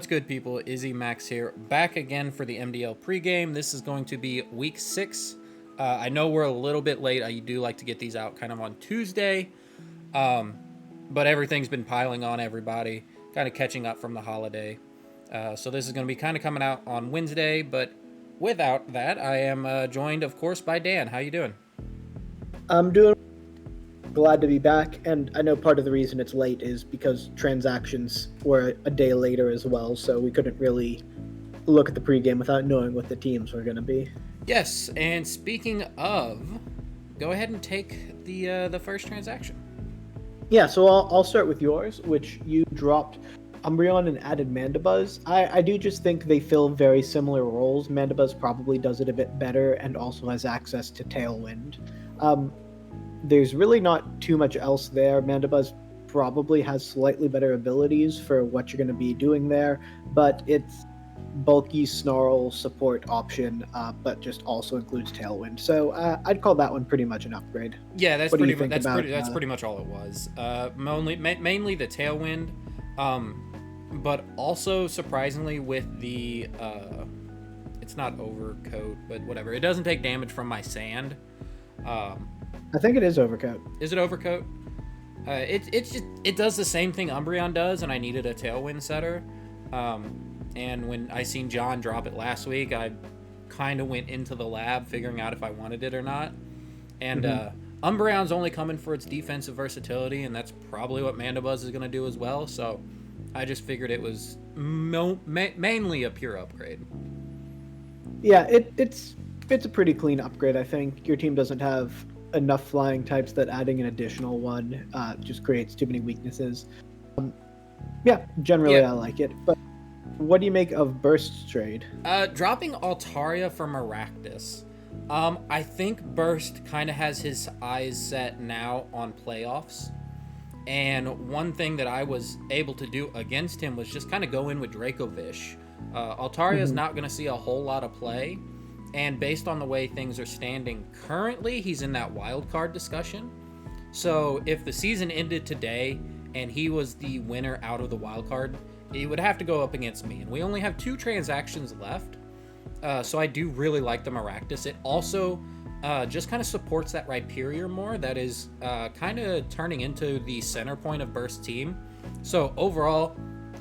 What's good, people? Izzy Max here, back again for the MDL pregame. This is going to be week 6. I know we're a little bit late. I do like to get these out kind of on Tuesday, but everything's been piling on everybody, kind of catching up from the holiday. So this is going to be kind of coming out on Wednesday, but without that, I am joined, of course, by Dan. How you doing? I'm doing glad to be back, and I know part of the reason it's late is because transactions were a day later as well, so we couldn't really look at the pregame without knowing what the teams were going to be. Yes, and speaking of, go ahead and take the first transaction. Yeah, so I'll start with yours, which you dropped Umbreon and added Mandibuzz. I do just think they fill very similar roles. Mandibuzz probably does it a bit better and also has access to Tailwind. There's really not too much else there. Mandibuzz probably has slightly better abilities for what you're going to be doing there, but it's bulky snarl support option, but just also includes Tailwind. So I'd call that one pretty much an upgrade. Yeah, that's What do you pretty. think about, That's pretty much all it was. Mainly the Tailwind, but also surprisingly with the it's not Overcoat, but whatever. It doesn't take damage from my Sand. I think it is Overcoat. Is it Overcoat? It does the same thing Umbreon does, and I needed a Tailwind setter. And when I seen John drop it last week, I kind of went into the lab figuring out if I wanted it or not. And Umbreon's only coming for its defensive versatility, and that's probably what Mandibuzz is going to do as well. So I just figured it was mainly a pure upgrade. Yeah, it's a pretty clean upgrade, I think. Your team doesn't have enough flying types that adding an additional one just creates too many weaknesses. Generally I like it. But what do you make of Burst's trade? Dropping Altaria for Maractus. I think Burst kind of has his eyes set now on playoffs. And one thing that I was able to do against him was just kind of go in with Dracovish. Altaria is not going to see a whole lot of play. And based on the way things are standing currently, he's in that wild card discussion. So if the season ended today and he was the winner out of the wild card, he would have to go up against me. And we only have 2 transactions left. So I do really like the Maractus. It also just kind of supports that Rhyperior more. That is kind of turning into the center point of Burst's team. So overall,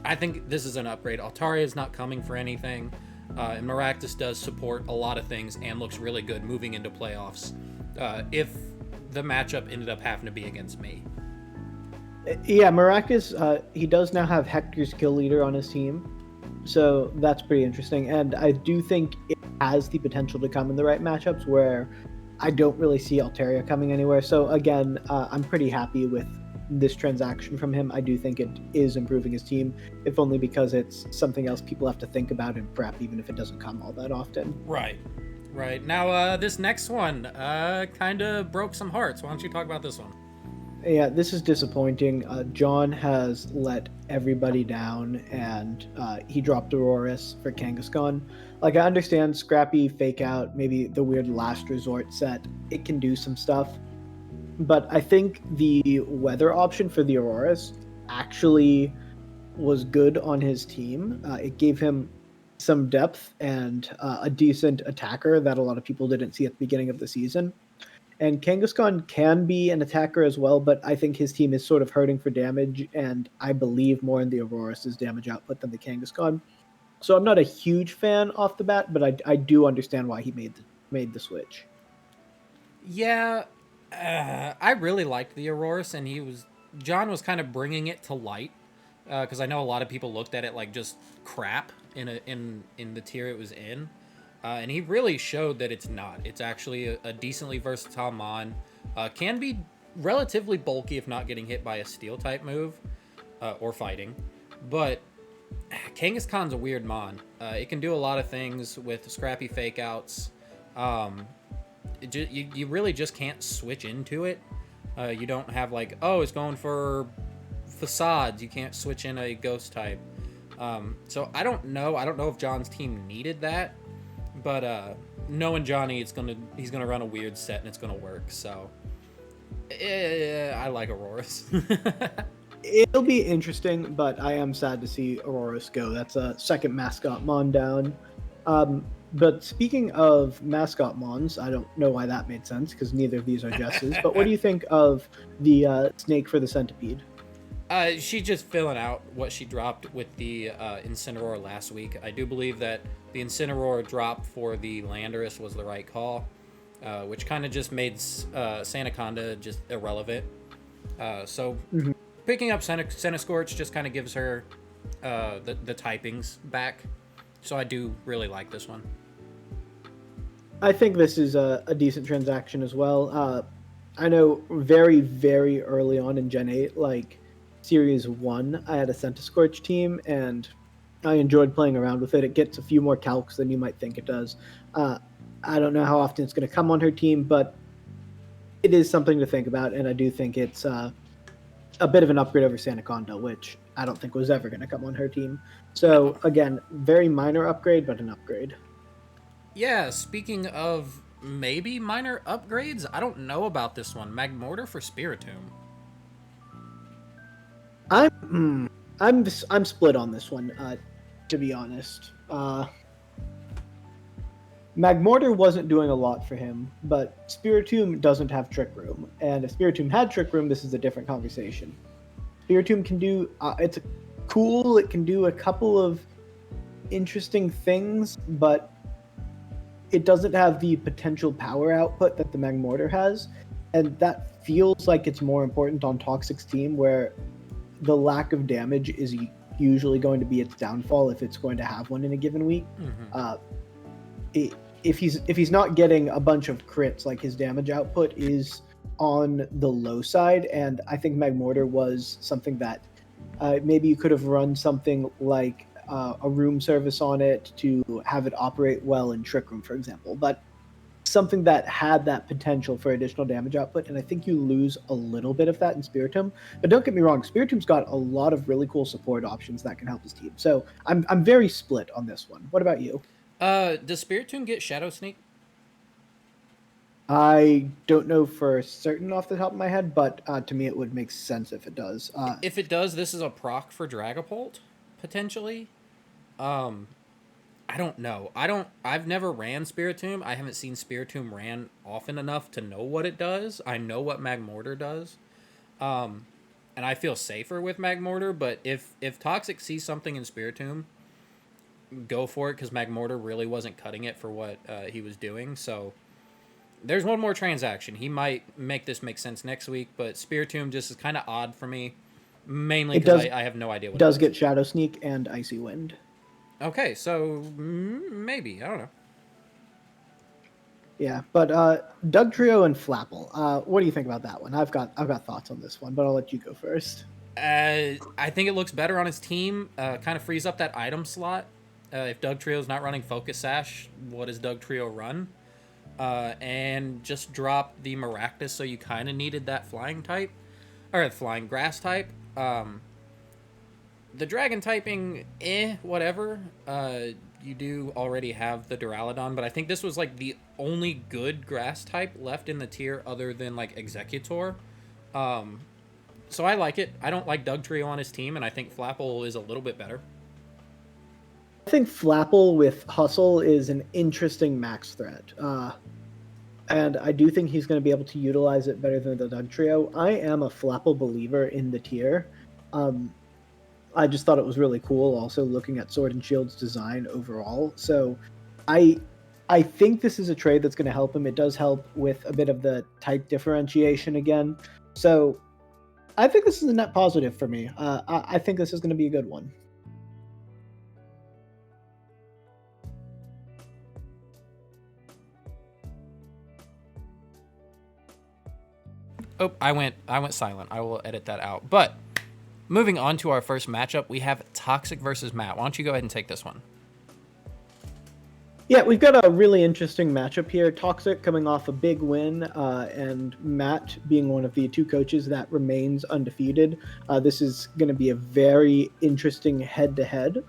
I think this is an upgrade. Altaria is not coming for anything. And Maractus does support a lot of things and looks really good moving into playoffs if the matchup ended up having to be against me. Yeah, Maractus, he does now have Hector's Kill Leader on his team, so that's pretty interesting. And I do think it has the potential to come in the right matchups where I don't really see Altaria coming anywhere. So again, I'm pretty happy with this transaction from him. I do think it is improving his team, if only because it's something else people have to think about in prep, even if it doesn't come all that often. Right. Now, this next one kind of broke some hearts. Why don't you talk about this one? Yeah, this is disappointing. John has let everybody down, and he dropped Aurorus for Kangaskhan. Like, I understand Scrappy, Fake Out, maybe the weird Last Resort set. It can do some stuff. But I think the weather option for the Aurorus actually was good on his team. It gave him some depth and a decent attacker that a lot of people didn't see at the beginning of the season. And Kangaskhan can be an attacker as well, but I think his team is sort of hurting for damage, and I believe more in the Aurorus' damage output than the Kangaskhan. So I'm not a huge fan off the bat, but I do understand why he made the switch. Yeah, I really liked the Aurorus, and John was kind of bringing it to light, because I know a lot of people looked at it like just crap in the tier it was in. And he really showed that it's not. It's actually a decently versatile mon. Can be relatively bulky if not getting hit by a steel-type move or fighting. But Kangaskhan's a weird mon. It can do a lot of things with scrappy fake-outs. You really just can't switch into it. You don't have like, oh, it's going for facades. You can't switch in a ghost-type. So I don't know. I don't know if John's team needed that. But knowing Johnny, he's gonna run a weird set and it's gonna work. So I like Aurorus. It'll be interesting, but I am sad to see Auroras go. That's a second mascot mon down. But speaking of mascot mons, I don't know why that made sense because neither of these are Jesses. But what do you think of the snake for the centipede? She's just filling out what she dropped with the Incineroar last week. I do believe that the Incineroar drop for the Landorus was the right call, which kind of just made Sandaconda just irrelevant. So Mhm. picking up Centiskorch just kind of gives her the typings back. So I do really like this one. I think this is a decent transaction as well. I know very, very early on in Gen 8, like Series 1, I had a Centiskorch team, and I enjoyed playing around with it. It gets a few more calcs than you might think it does. Uh, I don't know how often it's going to come on her team, but it is something to think about, and I do think it's a bit of an upgrade over Sandaconda, which I don't think was ever going to come on her team. So, No. again, very minor upgrade, but an upgrade. Yeah, speaking of maybe minor upgrades, I don't know about this one. Magmortar for Spiritomb. I'm split on this one, to be honest. Magmortar wasn't doing a lot for him, but Spiritomb doesn't have Trick Room, and if Spiritomb had Trick Room, this is a different conversation. Spiritomb can do it's cool. It can do a couple of interesting things, but it doesn't have the potential power output that the Magmortar has, and that feels like it's more important on Toxic's team, where the lack of damage is usually going to be its downfall if it's going to have one in a given week. Mm-hmm. If he's not getting a bunch of crits, like his damage output is on the low side, and I think Magmortar was something that maybe you could have run something like a room service on it to have it operate well in Trick Room, for example, but something that had that potential for additional damage output, and I think you lose a little bit of that in Spiritomb. But don't get me wrong, Spiritomb's got a lot of really cool support options that can help his team. So I'm very split on this one. What about you? Does Spiritomb get Shadow Sneak? I don't know for certain off the top of my head, but to me it would make sense if it does. If it does, this is a proc for Dragapult, potentially. Um, I don't know. I've never ran Spiritomb. I haven't seen Spiritomb ran often enough to know what it does. I know what Magmortar does. And I feel safer with Magmortar, but if Toxic sees something in Spiritomb, go for it because Magmortar really wasn't cutting it for what he was doing. So there's one more transaction. He might make this make sense next week, but Spiritomb just is kind of odd for me, mainly It because does I have no idea what it does does. get Shadow Sneak and Icy Wind. Okay, so maybe I don't know. Yeah, but Doug Trio and Flapple. What do you think about that one? I've got thoughts on this one, but I'll let you go first. I think it looks better on his team. Kind of frees up that item slot. If Doug Trio's not running Focus Sash, what does Doug Trio run? And just drop the Maractus, so you kind of needed that flying type, or flying grass type. The dragon typing, whatever. You do already have the Duraludon, but I think this was like the only good grass type left in the tier other than like Executor. So I like it. I don't like Doug Trio on his team, and I think Flapple is a little bit better. I think Flapple with Hustle is an interesting max threat. And I do think he's going to be able to utilize it better than the Doug Trio. I am a Flapple believer in the tier. I just thought it was really cool, also looking at Sword and Shield's design overall. So I I think this is a trade that's going to help him. It does help with a bit of the type differentiation again. So I think this is a net positive for me. I think this is going to be a good one. Oh, I went silent. I will edit that out. But moving on to our first matchup, we have Toxic versus Matt. Why don't you go ahead and take this one? Yeah, we've got a really interesting matchup here. Toxic coming off a big win, and Matt being one of the two coaches that remains undefeated. This is going to be a very interesting head-to-head.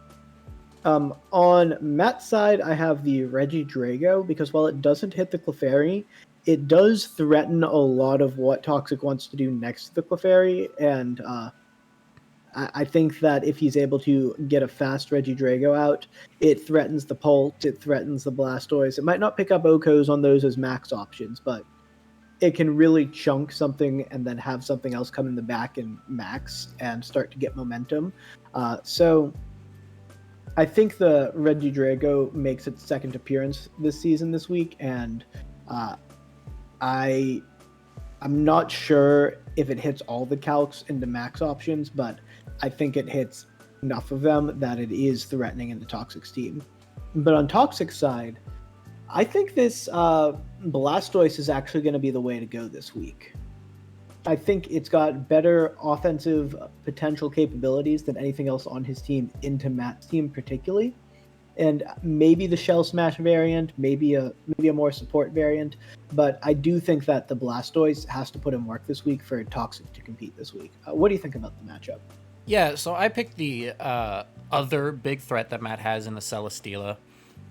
On Matt's side, I have the Regidrago, because while it doesn't hit the Clefairy, it does threaten a lot of what Toxic wants to do next to the Clefairy, and I think that if he's able to get a fast Regidrago out, it threatens the Pult, it threatens the Blastoise. It might not pick up Okos on those as max options, but it can really chunk something and then have something else come in the back and max and start to get momentum. So I think the Regidrago makes its second appearance this season this week, and I'm not sure if it hits all the calcs into max options, but I think it hits enough of them that it is threatening in the Toxic's team. But on Toxic's side, I think this Blastoise is actually going to be the way to go this week. I think it's got better offensive potential capabilities than anything else on his team into Matt's team particularly. And maybe the Shell Smash variant, maybe a more support variant, but I do think that the Blastoise has to put in work this week for Toxic to compete this week. What do you think about the matchup? Yeah, so I picked the other big threat that Matt has in the Celesteela.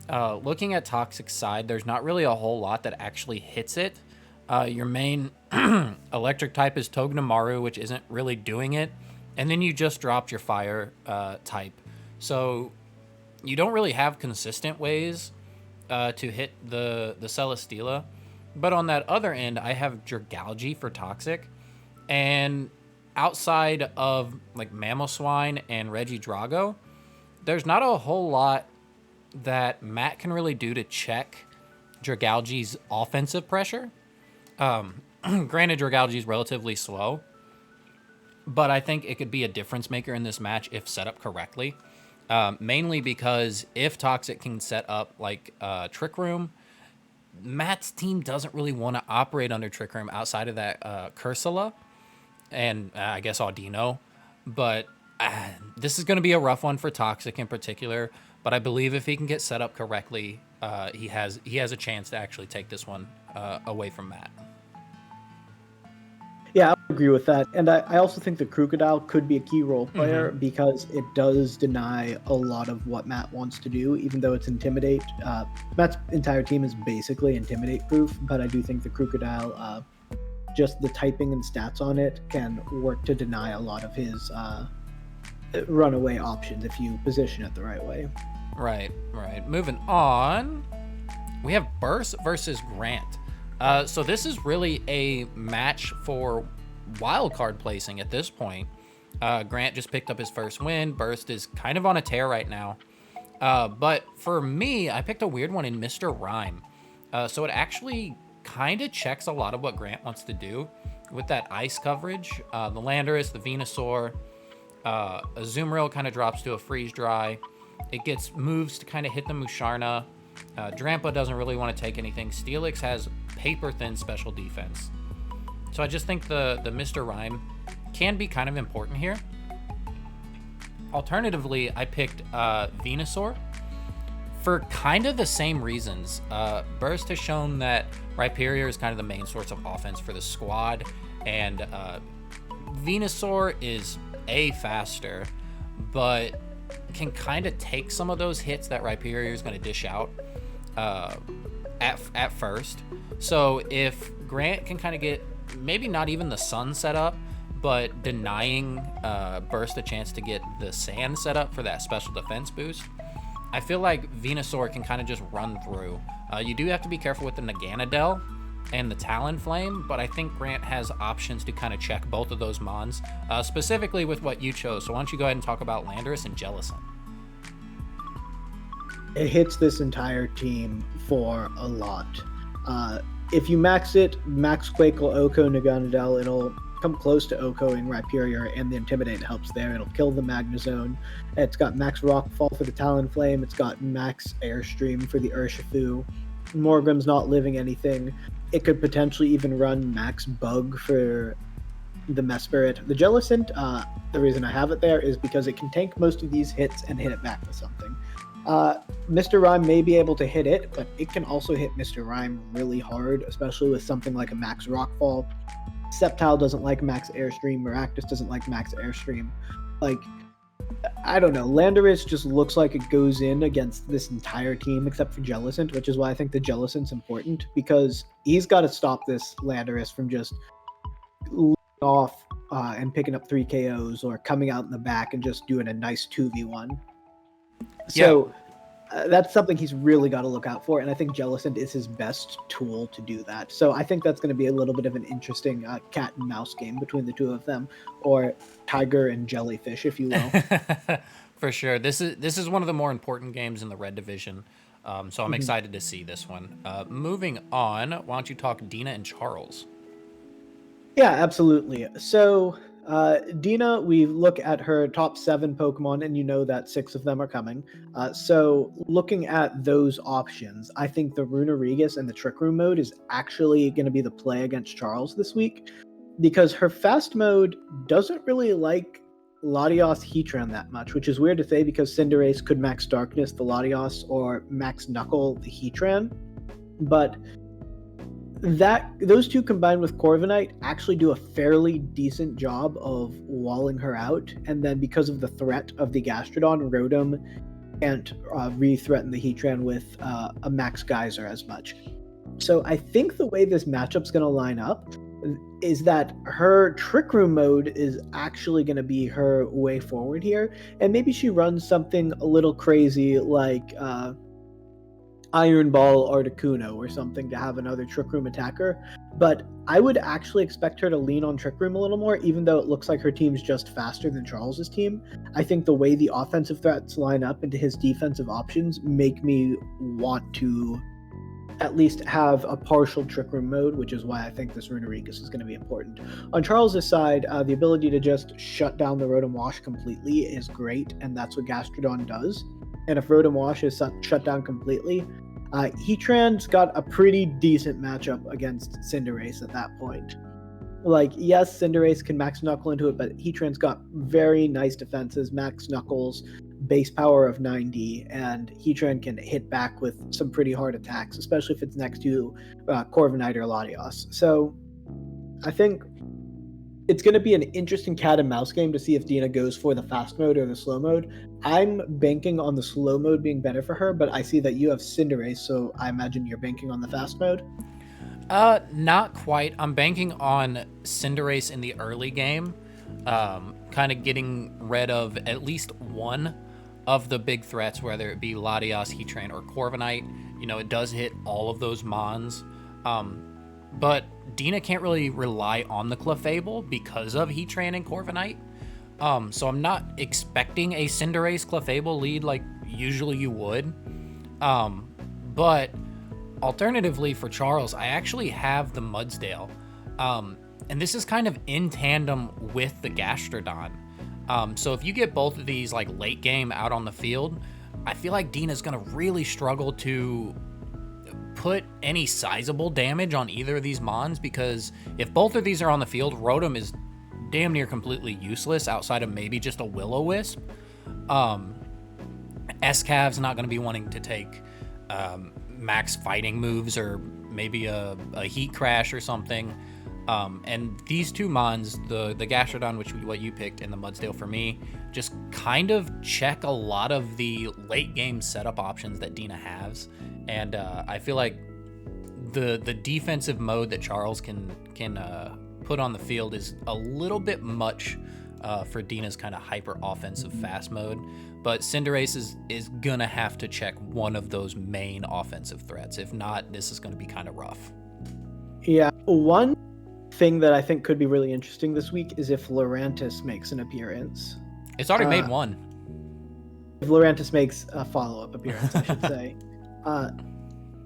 Looking at Toxic's side, there's not really a whole lot that actually hits it. Your main electric type is Togedemaru, which isn't really doing it. And then you just dropped your fire type. So you don't really have consistent ways to hit the Celesteela. But on that other end, I have Dragalge for Toxic. And outside of like Mamoswine and Regidrago, there's not a whole lot that Matt can really do to check Dragalge's offensive pressure. Granted, Dragalge is relatively slow, but I think it could be a difference maker in this match if set up correctly. Mainly because if Toxic can set up like Trick Room, Matt's team doesn't really want to operate under Trick Room outside of that Cursula and I guess Audino. But this is going to be a rough one for Toxic in particular. But I believe if he can get set up correctly, he has a chance to actually take this one away from Matt. Yeah, I agree with that. And I also think the Crocodile could be a key role player because it does deny a lot of what Matt wants to do, even though it's Intimidate. Matt's entire team is basically Intimidate proof, but I do think the Crocodile, just the typing and stats on it, can work to deny a lot of his runaway options if you position it the right way. Right. Moving on, we have Burst versus Grant. So this is really a match for wildcard placing at this point. Grant just picked up his first win. Burst is kind of on a tear right now. But for me, I picked a weird one in Mr. Rhyme. So it actually kind of checks a lot of what Grant wants to do with that ice coverage. The Landorus, the Venusaur, Azumarill kind of drops to a freeze dry. It gets moves to kind of hit the Musharna. Drampa doesn't really want to take anything. Steelix has paper thin special defense. So I just think the Mr. Rhyme can be kind of important here. Alternatively, I picked Venusaur for kind of the same reasons. Burst has shown that Rhyperior is kind of the main source of offense for the squad, and Venusaur is faster, but can kind of take some of those hits that Rhyperior is going to dish out at first. So if Grant can kind of get maybe not even the Sun set up, but denying Burst a chance to get the Sand set up for that special defense boost, I feel like Venusaur can kind of just run through. You do have to be careful with the Naganadel and the Talonflame, but I think Grant has options to kind of check both of those mons, specifically with what you chose. So why don't you go ahead and talk about Landorus and Jellicent? It hits this entire team for a lot. If you max it, Max Quakel, Oko, Naganadel, it'll come close to Okoing Rhyperior, and the Intimidate helps there. It'll kill the Magnezone. It's got Max Rockfall for the Talonflame. It's got Max Airstream for the Urshifu. Morgrim's not living anything. It could potentially even run Max Bug for the Mesprit. The Jellicent, the reason I have it there is because it can tank most of these hits and hit it back with something. Mr. Rhyme may be able to hit it, but it can also hit Mr. Rhyme really hard, especially with something like a Max Rockfall. Sceptile doesn't like Max Airstream. Maractus doesn't like Max Airstream. Like, I don't know. Landorus just looks like it goes in against this entire team except for Jellicent, which is why I think the Jellicent's important, because he's got to stop this Landorus from just leading off and picking up 3 KOs, or coming out in the back and just doing a nice 2v1. So that's something he's really got to look out for, and I think Jellicent is his best tool to do that. So I think that's going to be a little bit of an interesting cat and mouse game between the two of them, or tiger and jellyfish, if you will. For sure. This is one of the more important games in the red division, so I'm excited to see this one. Moving on, why don't you talk Dina and Charles? Yeah, absolutely. So Dina, we look at her top 7 Pokemon, and you know that 6 of them are coming. So looking at those options, I think the Runerigus and the Trick Room mode is actually going to be the play against Charles this week, because her fast mode doesn't really like Latios Heatran that much, which is weird to say because Cinderace could max Darkness the Latios or max Knuckle the Heatran, but those two combined with Corviknight actually do a fairly decent job of walling her out, and then because of the threat of the Gastrodon, Rotom can't re-threaten the Heatran with a max Geyser as much. So I think the way this matchup's going to line up is that her Trick Room mode is actually going to be her way forward here, and maybe she runs something a little crazy like Iron Ball Articuno or something to have another Trick Room attacker, but I would actually expect her to lean on Trick Room a little more, even though it looks like her team's just faster than Charles's team. I think the way the offensive threats line up into his defensive options make me want to at least have a partial Trick Room mode, which is why I think this Runerigus is going to be important. On Charles's side, the ability to just shut down the Rotom Wash completely is great, and that's what Gastrodon does. And if Rotom Wash is shut down completely, Heatran's got a pretty decent matchup against Cinderace at that point. Like, yes, Cinderace can max Knuckle into it, but Heatran's got very nice defenses, max Knuckles, base power of 90, and Heatran can hit back with some pretty hard attacks, especially if it's next to Corviknight or Latios. So I think it's going to be an interesting cat and mouse game to see if Dina goes for the fast mode or the slow mode. I'm banking on the slow mode being better for her, but I see that you have Cinderace, so I imagine you're banking on the fast mode. Not quite. I'm banking on Cinderace in the early game, kind of getting rid of at least one of the big threats, whether it be Latios, Heatran, or Corviknight. You know, it does hit all of those Mons, but Dina can't really rely on the Clefable because of Heatran and Corviknight. So I'm not expecting a Cinderace Clefable lead like usually you would. But alternatively for Charles, I actually have the Mudsdale. And this is kind of in tandem with the Gastrodon. So if you get both of these like late game out on the field, I feel like Dina's going to really struggle to put any sizable damage on either of these Mons, because if both of these are on the field, Rotom is damn near completely useless outside of maybe just a Will-O-Wisp. S-Cav's not going to be wanting to take max fighting moves or maybe a Heat Crash or something. And these two Mons, the Gastrodon, which what you picked, and the Mudsdale for me, just kind of check a lot of the late game setup options that Dina has. And I feel like the defensive mode that Charles can put on the field is a little bit much for Dina's kind of hyper offensive fast mode. But Cinderace is gonna have to check one of those main offensive threats. If not, this is gonna be kind of rough. Yeah, one thing that I think could be really interesting this week is if Lurantis makes an appearance. It's already made one. If Lurantis makes a follow-up appearance, I should say.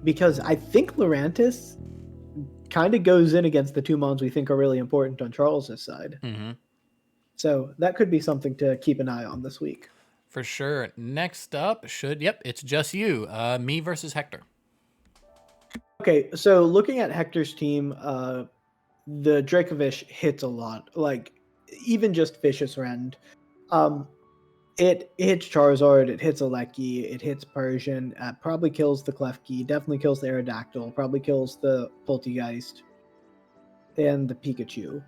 Because I think Lurantis kind of goes in against the two Mons we think are really important on Charles's side. Mm-hmm. So that could be something to keep an eye on this week. For sure. Next up it's just you. Me versus Hector. Okay, so looking at Hector's team, the Dracovish hits a lot. Like, even just Vicious Rend. It hits Charizard, it hits Alecki, it hits Persian, probably kills the Klefki, definitely kills the Aerodactyl, probably kills the Poltegeist, and the Pikachu.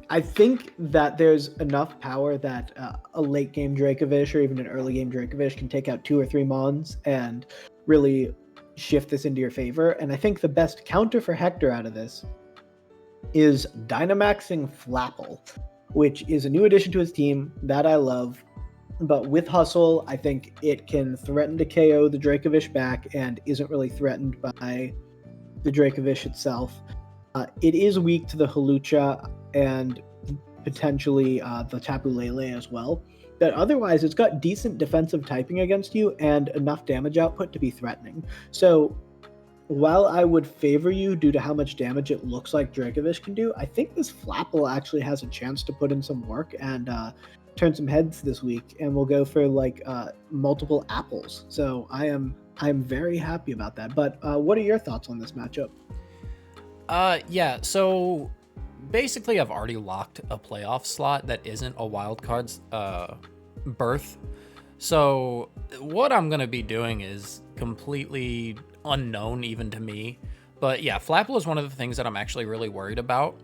I think that there's enough power that a late game Dracovish or even an early game Dracovish can take out 2 or 3 Mons and really shift this into your favor. And I think the best counter for Hector out of this is Dynamaxing Flapple, which is a new addition to his team that I love. But with Hustle, I think it can threaten to KO the Dracovish back and isn't really threatened by the Dracovish itself. It is weak to the Hawlucha and potentially the Tapu Lele as well. But otherwise, it's got decent defensive typing against you and enough damage output to be threatening. So while I would favor you due to how much damage it looks like Dracovish can do, I think this Flapple actually has a chance to put in some work and turn some heads this week, and we'll go for like multiple apples. So I'm very happy about that. But what are your thoughts on this matchup? Yeah, so basically I've already locked a playoff slot that isn't a wild card's berth. So what I'm going to be doing is completely unknown even to me. But yeah, Flapple is one of the things that I'm actually really worried about.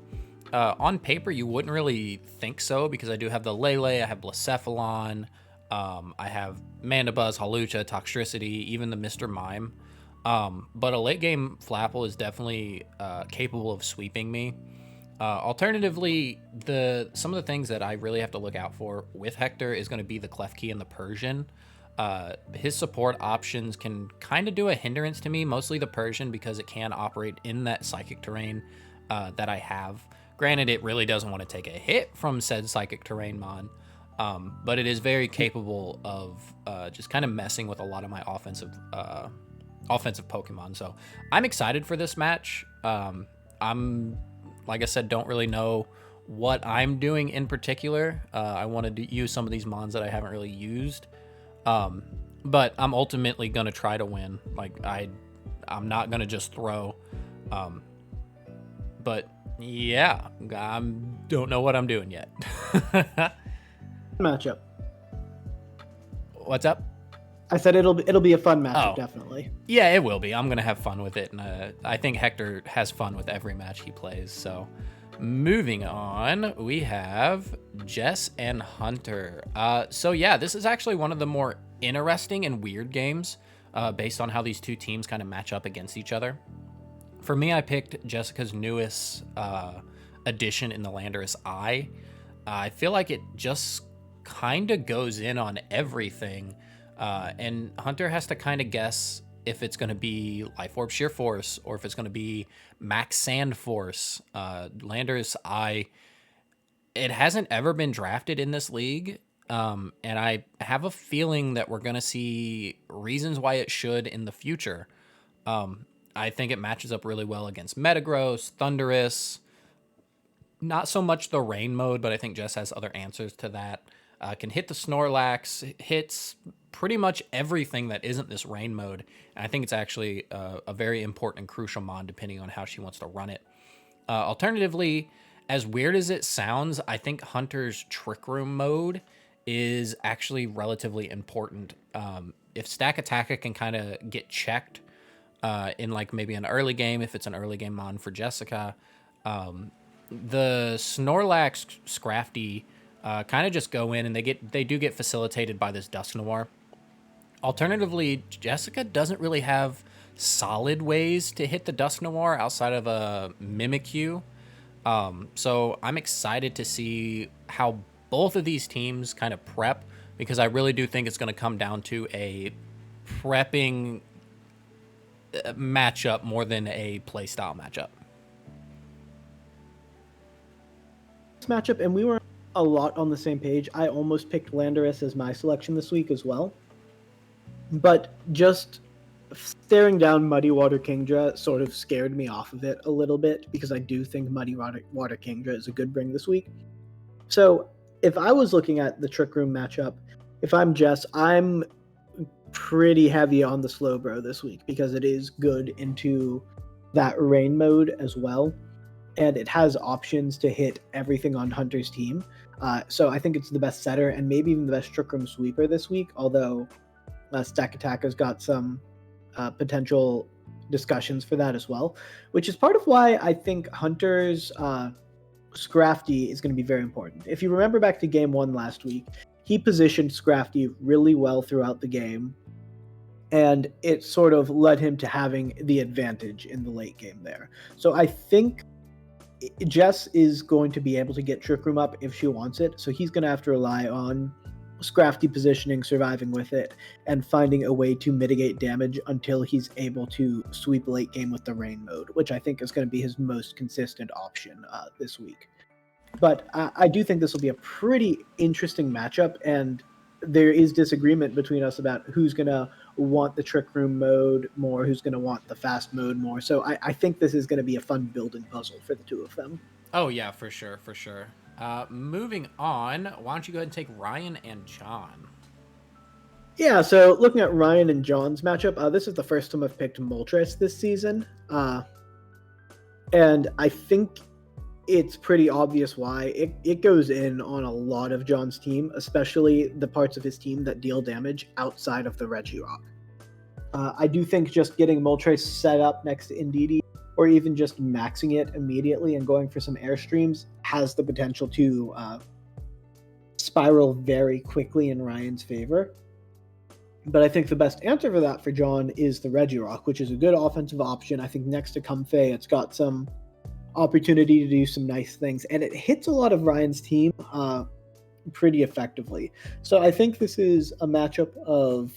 On paper, you wouldn't really think so because I do have the Lele, I have Blacephalon, I have Mandibuzz, Hawlucha, Toxtricity, even the Mr. Mime. But a late game Flapple is definitely capable of sweeping me. Alternatively, some of the things that I really have to look out for with Hector is going to be the Klefki and the Persian. His support options can kind of do a hindrance to me, mostly the Persian because it can operate in that psychic terrain that I have. Granted, it really doesn't want to take a hit from said psychic terrain mon, but it is very capable of just kind of messing with a lot of my offensive Pokemon. So I'm excited for this match. I'm, like I said, don't really know what I'm doing in particular. I wanted to use some of these mons that I haven't really used. But I'm ultimately going to try to win. Like I'm not going to just throw. But yeah, I don't know what I'm doing yet. Matchup. What's up? I said it'll be a fun matchup, definitely. Yeah, it will be. I'm gonna have fun with it, and I think Hector has fun with every match he plays. So, moving on, we have Jess and Hunter. So yeah, this is actually one of the more interesting and weird games, based on how these two teams kind of match up against each other. For me, I picked Jessica's newest addition in the Landorus Eye. I feel like it just kind of goes in on everything. And Hunter has to kind of guess if it's going to be Life Orb Sheer Force or if it's going to be Max Sand Force. Landorus Eye, it hasn't ever been drafted in this league. And I have a feeling that we're going to see reasons why it should in the future. I think it matches up really well against Metagross, Thundurus. Not so much the rain mode, but I think Jess has other answers to that. Can hit the Snorlax, hits pretty much everything that isn't this rain mode. And I think it's actually a very important and crucial mod depending on how she wants to run it. Alternatively, as weird as it sounds, I think Hunter's Trick Room mode is actually relatively important. If Stack Attacker can kind of get checked in like maybe an early game, if it's an early game mod for Jessica, the Snorlax Scrafty kind of just go in and they do get facilitated by this Dusknoir. Alternatively, Jessica doesn't really have solid ways to hit the Dusknoir outside of a Mimikyu. So I'm excited to see how both of these teams kind of prep, because I really do think it's going to come down to a prepping matchup more than a playstyle matchup. Matchup, and we were a lot on the same page. I almost picked Landorus as my selection this week as well, but just staring down Muddy Water Kingdra sort of scared me off of it a little bit, because I do think Muddy Water Kingdra is a good bring this week. So if I was looking at the Trick Room matchup, if I'm Jess, I'm pretty heavy on the Slowbro this week because it is good into that rain mode as well. And it has options to hit everything on Hunter's team. So I think it's the best setter and maybe even the best Trick Room sweeper this week, although Stack Attacker's got some potential discussions for that as well, which is part of why I think Hunter's Scrafty is going to be very important. If you remember back to game 1 last week, he positioned Scrafty really well throughout the game, and it sort of led him to having the advantage in the late game there. So I think Jess is going to be able to get Trick Room up if she wants it, so he's going to have to rely on Scrafty positioning, surviving with it, and finding a way to mitigate damage until he's able to sweep late game with the rain mode, which I think is going to be his most consistent option this week. But I do think this will be a pretty interesting matchup, and there is disagreement between us about who's going to want the Trick Room mode more, who's going to want the fast mode more. So I think this is going to be a fun building puzzle for the two of them. Oh, yeah, for sure, for sure. Moving on, why don't you go ahead and take Ryan and John? Yeah, so looking at Ryan and John's matchup, this is the first time I've picked Moltres this season. And I think it's pretty obvious why. It goes in on a lot of John's team, especially the parts of his team that deal damage outside of the Regirock. I do think just getting Moltres set up next to Indeedee, or even just maxing it immediately and going for some airstreams, has the potential to spiral very quickly in Ryan's favor. But I think the best answer for that for John is the Regirock, which is a good offensive option. I think next to Comfey, it's got some opportunity to do some nice things, and it hits a lot of Ryan's team pretty effectively. So I think this is a matchup of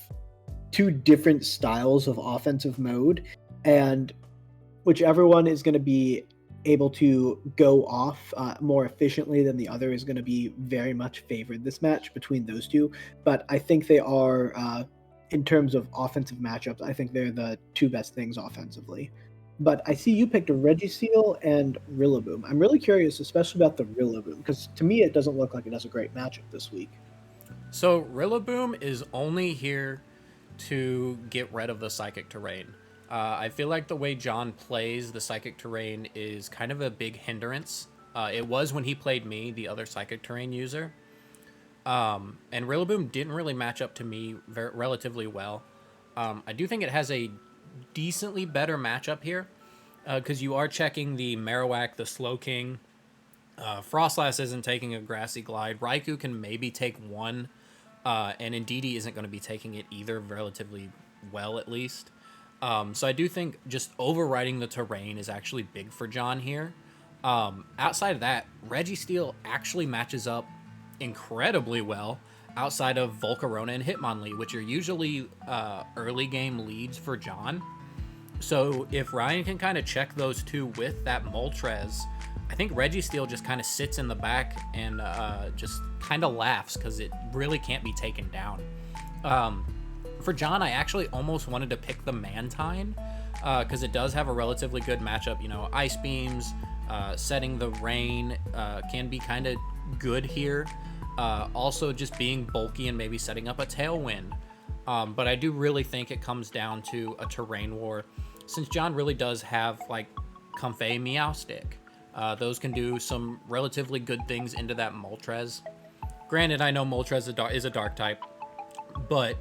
two different styles of offensive mode, and whichever one is going to be able to go off more efficiently than the other is going to be very much favored this match between those two. But I think they are, in terms of offensive matchups, I think they're the two best things offensively. But I see you picked a Registeel and Rillaboom. I'm really curious, especially about the Rillaboom, because to me it doesn't look like it has a great matchup this week. So Rillaboom is only here to get rid of the Psychic Terrain. I feel like the way John plays the Psychic Terrain is kind of a big hindrance. It was when he played me, the other Psychic Terrain user. And Rillaboom didn't really match up to me relatively well. I do think it has a decently better matchup here, because you are checking the Marowak, the Slowking. Frostlass isn't taking a Grassy Glide. Raikou can maybe take one, and Indeedee isn't going to be taking it either, relatively well at least. So I do think just overriding the terrain is actually big for John here. Outside of that, Registeel actually matches up incredibly well outside of Volcarona and Hitmonlee, which are usually early game leads for John. So if Ryan can kind of check those two with that Moltres, I think Registeel just kind of sits in the back and just kind of laughs because it really can't be taken down. For John, I actually almost wanted to pick the Mantine because it does have a relatively good matchup. You know, Ice Beams, setting the rain can be kind of good here. Also, just being bulky and maybe setting up a Tailwind. But I do really think it comes down to a terrain war, since John really does have like Comfey, Meowstic. Those can do some relatively good things into that Moltres. Granted, I know Moltres is a dark type, but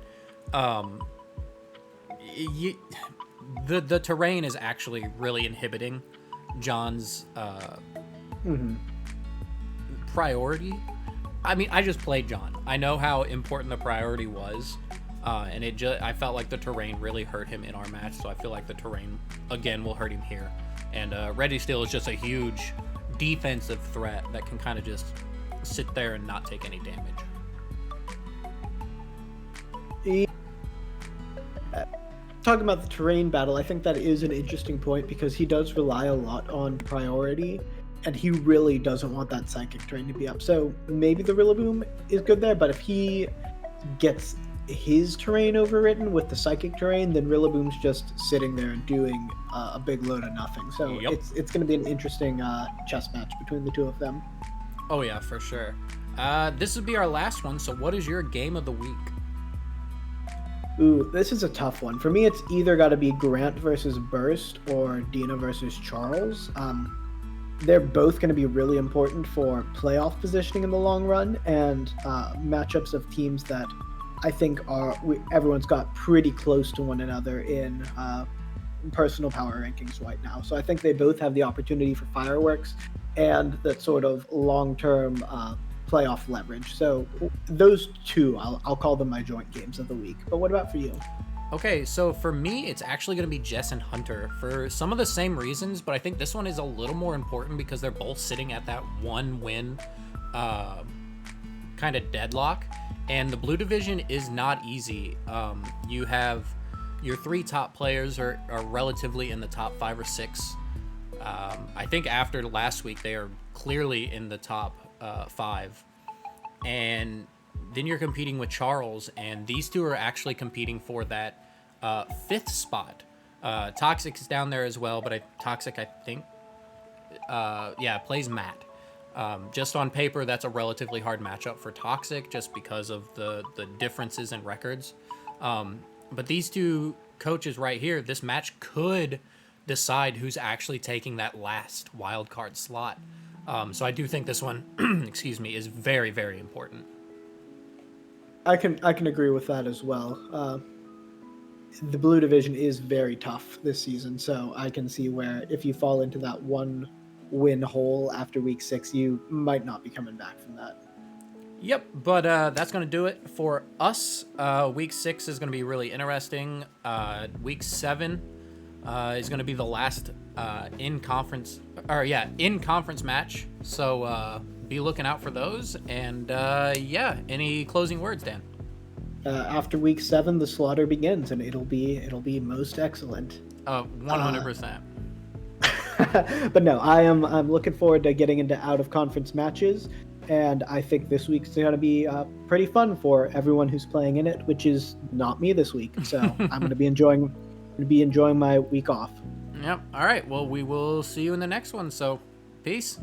the terrain is actually really inhibiting John's priority. I mean, I just played John. I know how important the priority was, and I felt like the terrain really hurt him in our match, so I feel like the terrain, again, will hurt him here. And Registeel is just a huge defensive threat that can kind of just sit there and not take any damage. Talking about the terrain battle, I think that is an interesting point because he does rely a lot on priority, and he really doesn't want that Psychic Terrain to be up. So maybe the Rillaboom is good there, but if he gets his terrain overwritten with the Psychic Terrain, then Rillaboom's just sitting there and doing a big load of nothing. So it's going to be an interesting chess match between the two of them. Oh yeah, for sure. This would be our last one, so what is your game of the week? Ooh, this is a tough one. For me, it's either got to be Grant versus Burst or Dina versus Charles. They're both going to be really important for playoff positioning in the long run, and matchups of teams that I think everyone's got pretty close to one another in personal power rankings right now. So I think they both have the opportunity for fireworks and that sort of long-term playoff leverage. So those two, I'll call them my joint games of the week. But what about for you? Okay, so for me, it's actually going to be Jess and Hunter for some of the same reasons, but I think this one is a little more important because they're both sitting at that 1-win kind of deadlock, and the blue division is not easy. You have your 3 top players are relatively in the top 5 or 6. I think after last week, they are clearly in the top 5. And then you're competing with Charles, and these two are actually competing for that 5th spot. Toxic is down there as well, but Toxic, I think, plays Matt. Just on paper, that's a relatively hard matchup for Toxic just because of the differences in records. But these two coaches right here, this match could decide who's actually taking that last wild card slot. So I do think this one, excuse me, is very, very important. I can agree with that as well. The blue division is very tough this season, so I can see where if you fall into that 1-win hole after week 6, you might not be coming back from that. Yep, but that's going to do it for us. Week 6 is going to be really interesting. Week 7 is going to be the last in-conference match. So be looking out for those. And any closing words, Dan? After week 7, the slaughter begins, and it'll be most excellent. 100%. But no, I'm looking forward to getting into out of conference matches, and I think this week's going to be pretty fun for everyone who's playing in it, which is not me this week. So I'm going to be enjoying my week off. Yep. All right. Well, we will see you in the next one. So, peace.